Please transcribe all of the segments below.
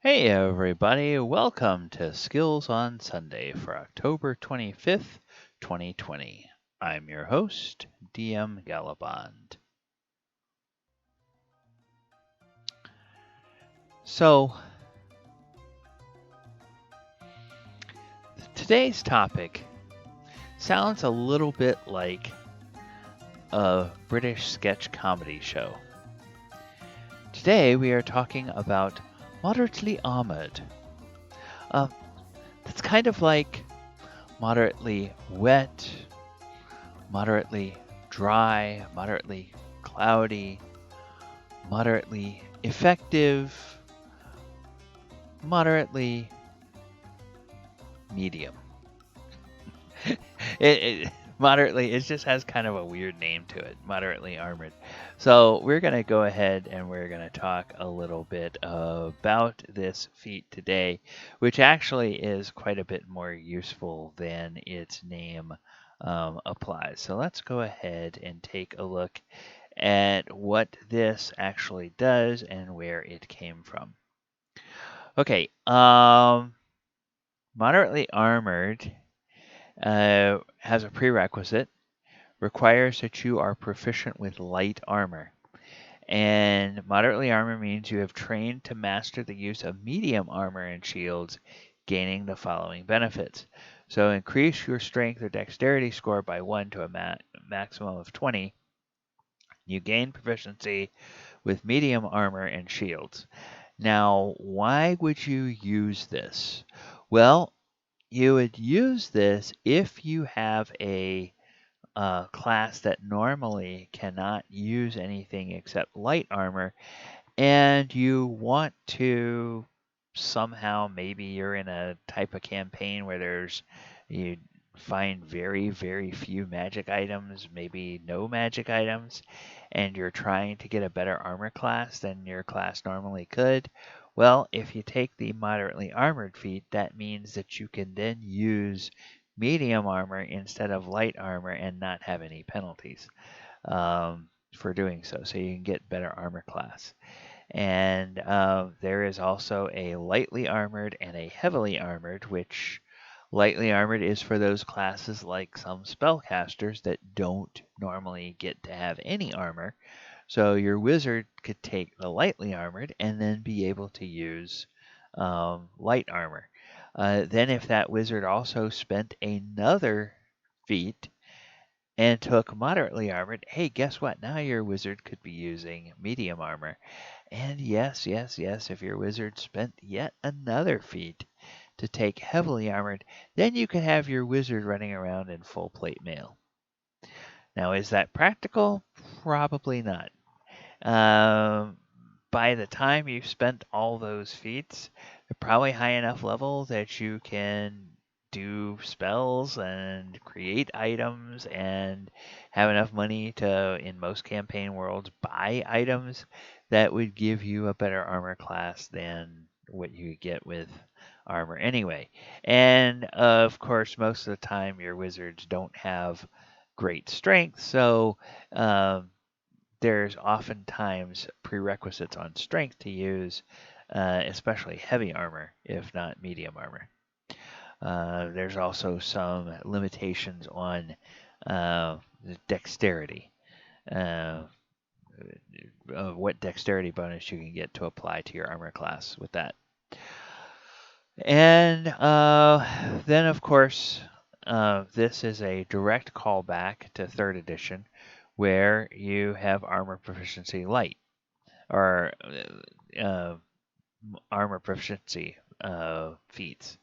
Hey everybody, welcome to Skills on Sunday for October 25th, 2020. I'm your host, DM Gallibond. So, today's topic sounds a little bit like a British sketch comedy show. Today we are talking about moderately armored. That's kind of like moderately wet, moderately dry, moderately cloudy, moderately effective, moderately medium. Moderately, it just has kind of a weird name to it, moderately armored. So we're going to go ahead and we're going to talk a little bit about this feat today, which actually is quite a bit more useful than its name applies. So let's go ahead and take a look at what this actually does and where it came from. Okay, moderately armored has a prerequisite, requires that you are proficient with light armor. And moderately armored means you have trained to master the use of medium armor and shields, gaining the following benefits. So increase your strength or dexterity score by 1 to a maximum of 20. You gain proficiency with medium armor and shields. Now, why would you use this? Well, you would use this if you have a class that normally cannot use anything except light armor, and you want to somehow, maybe you're in a type of campaign where you find very, very few magic items, maybe no magic items, and you're trying to get a better armor class than your class normally could. Well, if you take the moderately armored feat, that means that you can then use medium armor instead of light armor and not have any penalties for doing so. So you can get better armor class. And there is also a lightly armored and a heavily armored, which lightly armored is for those classes like some spellcasters that don't normally get to have any armor. So your wizard could take the lightly armored and then be able to use light armor. Then if that wizard also spent another feat and took moderately armored, hey, guess what? Now your wizard could be using medium armor. And yes, yes, yes, if your wizard spent yet another feat to take heavily armored, then you can have your wizard running around in full plate mail. Now, is that practical? Probably not. By the time you've spent all those feats, they're probably high enough level that you can do spells and create items and have enough money to, in most campaign worlds, buy items that would give you a better armor class than what you get with armor anyway. And of course, most of the time, your wizards don't have great strength, so there's oftentimes prerequisites on strength to use, especially heavy armor, if not medium armor. There's also some limitations on dexterity, uh, what dexterity bonus you can get to apply to your armor class with that. And then, of course, this is a direct callback to 3rd edition, where you have armor proficiency light, or armor proficiency feats.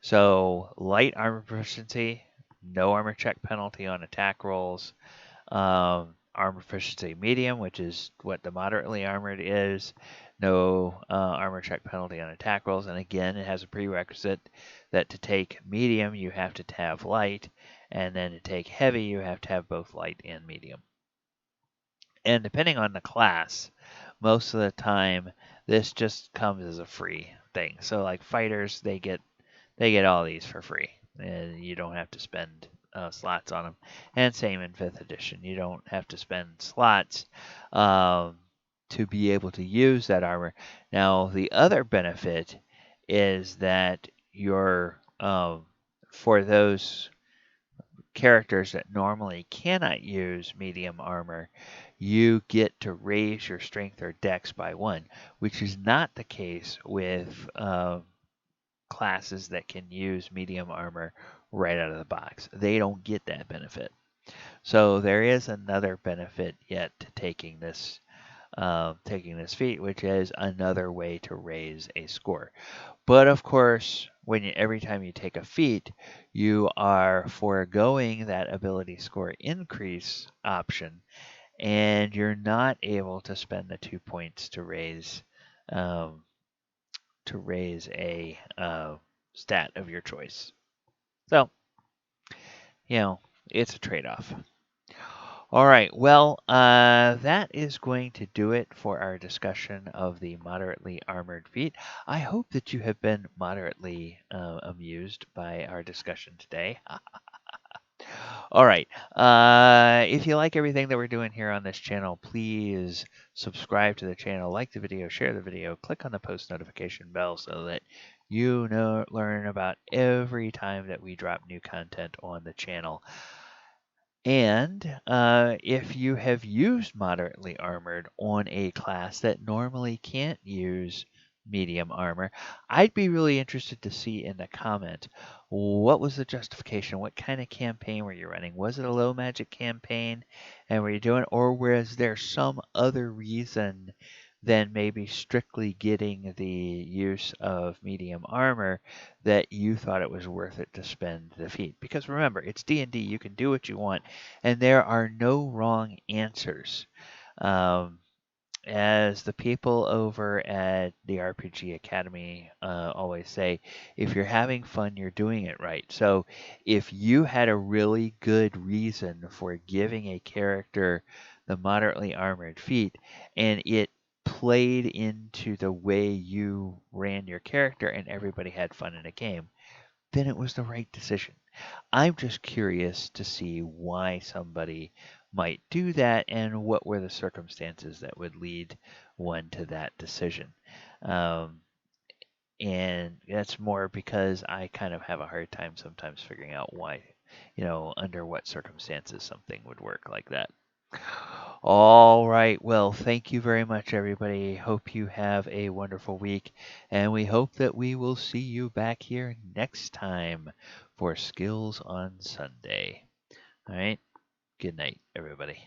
So light armor proficiency, no armor check penalty on attack rolls. Armor proficiency medium, which is what the moderately armored is, no armor check penalty on attack rolls. And again, it has a prerequisite that to take medium, you have to have light, and then to take heavy, you have to have both light and medium. And depending on the class, most of the time this just comes as a free thing. So like fighters, they get all these for free, and you don't have to spend slots on them. And same in 5th edition, you don't have to spend slots. to be able to use that armor. Now, the other benefit is that your for those characters that normally cannot use medium armor, you get to raise your strength or dex by 1, which is not the case with classes that can use medium armor right out of the box. They don't get that benefit. So there is another benefit yet to taking this feat, which is another way to raise a score. But of course, every time you take a feat, you are foregoing that ability score increase option, and you're not able to spend the 2 points um, to raise a stat of your choice. So, it's a trade-off. All right. Well, that is going to do it for our discussion of the moderately armored feat. I hope that you have been moderately amused by our discussion today. All right. If you like everything that we're doing here on this channel, please subscribe to the channel, like the video, share the video, click on the post notification bell so that you learn about every time that we drop new content on the channel. And if you have used moderately armored on a class that normally can't use medium armor, I'd be really interested to see in the comment, what was the justification? What kind of campaign were you running? Was it a low magic campaign and were you doing, or was there some other reason than maybe strictly getting the use of medium armor that you thought it was worth it to spend the feat? Because remember, it's D&D. You can do what you want, and there are no wrong answers. As the people over at the RPG Academy always say, if you're having fun, you're doing it right. So if you had a really good reason for giving a character the moderately armored feat, and it played into the way you ran your character and everybody had fun in a game, then it was the right decision. I'm just curious to see why somebody might do that and what were the circumstances that would lead one to that decision. Um, and that's more because I kind of have a hard time sometimes figuring out why, under what circumstances something would work like that. All right. Well, thank you very much, everybody. Hope you have a wonderful week. And we hope that we will see you back here next time for Skills on Sunday. All right. Good night, everybody.